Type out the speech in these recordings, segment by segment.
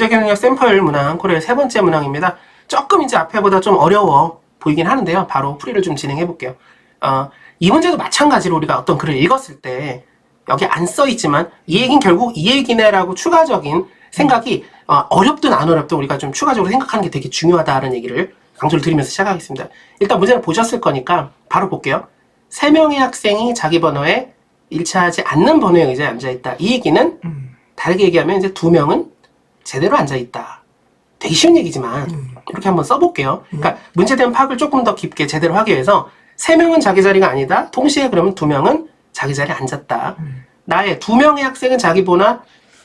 기능력 샘플 문항, 코레일 세 번째 문항입니다. 조금 이제 앞에보다 좀 어려워 보이긴 하는데요. 바로 풀이를 좀 진행해 볼게요. 이 문제도 마찬가지로 우리가 어떤 글을 읽었을 때 여기 안 써있지만 이 얘기는 결국 이 얘기네라고 추가적인 생각이 어렵든 안 어렵든 우리가 좀 추가적으로 생각하는 게 되게 중요하다는 얘기를 강조를 드리면서 시작하겠습니다. 일단 문제를 보셨을 거니까 바로 볼게요. 3명의 학생이 자기 번호에 일치하지 않는 번호의 의자에 앉아있다. 이 얘기는 다르게 얘기하면 이제 2명은 제대로 앉아있다. 되게 쉬운 얘기지만 이렇게 한번 써볼게요. 그러니까 문제에 대한 파악을 조금 더 깊게 제대로 하기 위해서 3명은 자기 자리가 아니다. 동시에 그러면 2명은 자기 자리에 앉았다. 나의 2명의 학생은 자기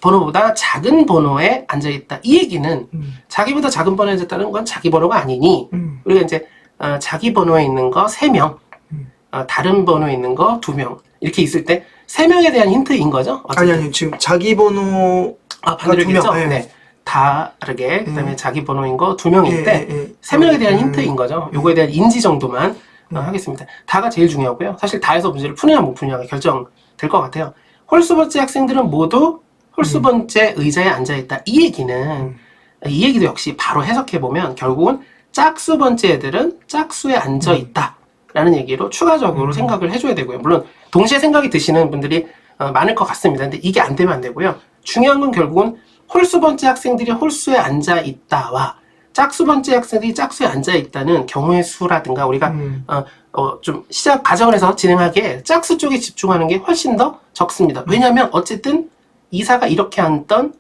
번호보다 작은 번호에 앉아있다. 이 얘기는 자기보다 작은 번호에 앉았다는 건 자기 번호가 아니니 우리가 이제 자기 번호에 있는 거 3명, 다른 번호에 있는 거 2명 이렇게 있을 때 3명에 대한 힌트인 거죠? 어쨌든. 아니 지금 자기 번호가 반대로 얘기했죠? 2명. 네. 다르게 그다음에 자기 번호인 거 2명일 때 3명에 대한 힌트인 거죠. 요거에 대한 인지 정도만 하겠습니다. 다가 제일 중요하고요. 사실 다에서 문제를 푸느냐 못 푸느냐가 결정될 것 같아요. 홀수 번째 학생들은 모두 홀수 번째 의자에 앉아있다. 이 얘기는 이 얘기도 역시 바로 해석해보면 결국은 짝수 번째 애들은 짝수에 앉아있다 라는 얘기로 추가적으로 생각을 해줘야 되고요. 물론 동시에 생각이 드시는 분들이 많을 것 같습니다. 근데 이게 안 되면 안 되고요. 중요한 건 결국은 홀수 번째 학생들이 홀수에 앉아있다와 짝수 번째 학생들이 짝수에 앉아있다는 경우의 수라든가 우리가 좀 시작 과정을 해서 진행하기에 짝수 쪽에 집중하는 게 훨씬 더 적습니다. 왜냐하면 어쨌든 이사가 이렇게 앉던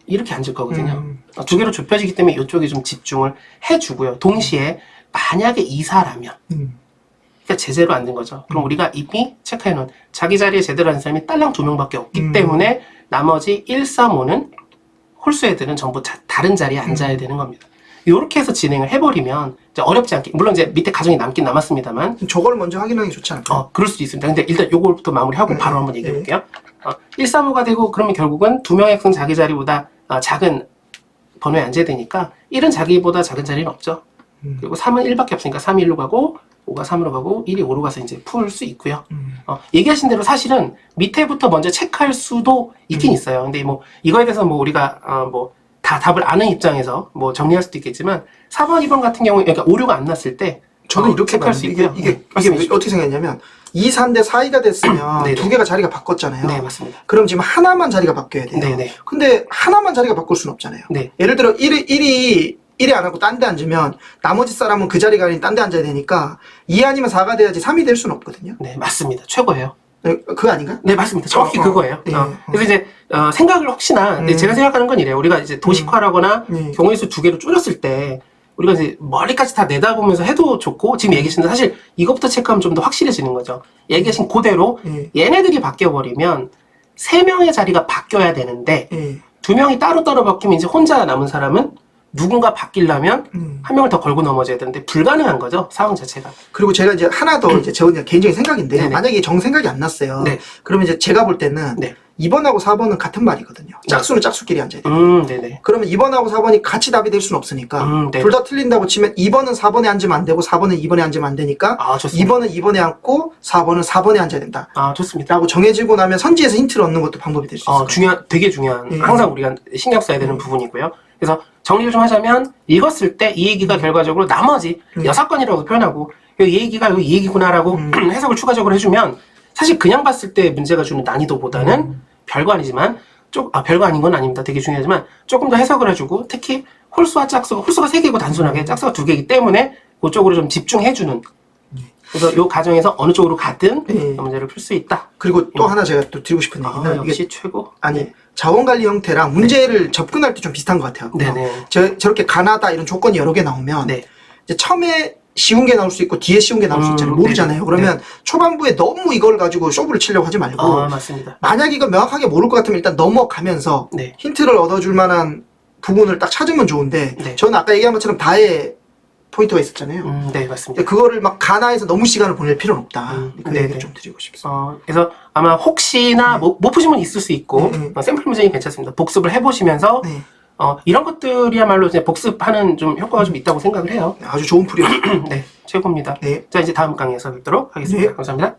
이렇게 앉을 거거든요. 두 개로 좁혀지기 때문에 이쪽에 좀 집중을 해주고요. 동시에 만약에 이사라면 그러니까 제대로 앉은 거죠. 그럼 우리가 이미 체크해놓은 자기 자리에 제대로 앉은 사람이 딸랑 2명밖에 없기 때문에 나머지 1, 3, 5는 홀수 애들은 전부 다른 자리에 앉아야 되는 겁니다. 이렇게 해서 진행을 해버리면 이제 어렵지 않게 물론 이제 밑에 가정이 남긴 남았습니다만 저걸 먼저 확인하는 게 좋지 않을까요? 그럴 수도 있습니다. 근데 일단 요거부터 마무리하고 바로 한번 얘기해 볼게요. 1, 3, 5가 되고 그러면 결국은 2명의 학생 자기 자리보다 작은 번호에 앉아야 되니까 1은 자기보다 작은 자리는 없죠. 그리고 3은 1밖에 없으니까 3이 1로 가고 5가 3으로 가고 1이 5로 가서 이제 풀 수 있고요. 얘기하신 대로 사실은 밑에부터 먼저 체크할 수도 있긴 있어요. 근데 뭐 이거에 대해서 뭐 우리가 다 답을 아는 입장에서 뭐 정리할 수도 있겠지만 4번, 2번 같은 경우에 그러니까 오류가 안 났을 때 저는 이렇게 체크할 수 있고요. 이게 어떻게 생각했냐면 2, 3대 4가 됐으면 두 개가 자리가 바꿨잖아요. 네, 맞습니다. 그럼 지금 하나만 자리가 바뀌어야 돼요. 네네. 근데 하나만 자리가 바꿀 수는 없잖아요. 네. 예를 들어 1이 안 하고 딴 데 앉으면 나머지 사람은 그 자리가 아닌 딴 데 앉아야 되니까 2 아니면 4가 돼야지 3이 될 수는 없거든요. 네, 맞습니다. 최고예요. 그거 아닌가? 네, 맞습니다. 정확히 그거예요. 네. 그래서 이제 생각을 혹시나 제가 생각하는 건 이래요. 우리가 이제 도식화라거나 경우의 수 2개로 줄였을 때 우리가 이제 머리까지 다 내다보면서 해도 좋고 지금 얘기하신 대로 사실 이것부터 체크하면 좀 더 확실해지는 거죠. 얘기하신 그대로 얘네들이 바뀌어버리면 3명의 자리가 바뀌어야 되는데 2명이 따로따로 바뀌면 이제 혼자 남은 사람은 누군가 바뀌려면 한 명을 더 걸고 넘어져야 되는데 불가능한 거죠. 상황 자체가. 그리고 제가 이제 하나 더 이제 제 개인적인 생각인데 네네. 만약에 정생각이 안 났어요. 네. 그러면 이제 제가 볼 때는 네. 2번하고 4번은 같은 말이거든요. 짝수는 짝수끼리 앉아야 돼요. 네네. 그러면 2번하고 4번이 같이 답이 될 수는 없으니까 네. 둘 다 틀린다고 치면 2번은 4번에 앉으면 안 되고 4번은 2번에 앉으면 안 되니까 좋습니다. 2번은 2번에 앉고 4번은 4번에 앉아야 된다. 좋습니다. 라고 정해지고 나면 선지에서 힌트를 얻는 것도 방법이 될 수 있어요. 되게 중요한 항상 우리가 신경 써야 되는 부분이고요. 그래서 정리를 좀 하자면 읽었을 때 이 얘기가 결과적으로 나머지 6건이라고 표현하고 이 얘기가 이 얘기구나라고 해석을 추가적으로 해주면 사실 그냥 봤을 때 문제가 주는 난이도보다는 별거 아니지만 별거 아닌 건 아닙니다. 되게 중요하지만 조금 더 해석을 해주고 특히 홀수와 짝수가 3개고 단순하게 짝수가 2개이기 때문에 그쪽으로 좀 집중해주는 그래서 이 과정에서 어느 쪽으로 가든 문제를 풀 수 있다. 그리고 또 하나 제가 또 드리고 싶은 얘기는 역시 최고. 자원관리 형태랑 문제를 접근할 때 좀 비슷한 것 같아요. 네네. 저렇게 가나다 이런 조건이 여러 개 나오면 이제 처음에 쉬운 게 나올 수 있고 뒤에 쉬운 게 나올 수 있잖아요. 모르잖아요. 그러면 초반부에 너무 이걸 가지고 쇼부를 치려고 하지 말고 맞습니다. 만약 이걸 명확하게 모를 것 같으면 일단 넘어가면서 힌트를 얻어줄 만한 부분을 딱 찾으면 좋은데 저는 아까 얘기한 것처럼 다의 포인트가 있었잖아요. 네, 맞습니다. 그거를 막 가나해서 너무 시간을 보낼 필요는 없다. 그 얘기를 좀 드리고 싶습니다. 그래서 아마 혹시나 못 푸신 분 있을 수 있고 샘플 문제는 괜찮습니다. 복습을 해보시면서 이런 것들이야말로 이제 복습하는 좀 효과가 좀 있다고 생각을 해요. 아주 좋은 풀이었습니다. 네, 최고입니다. 자, 이제 다음 강의에서 뵙도록 하겠습니다. 감사합니다.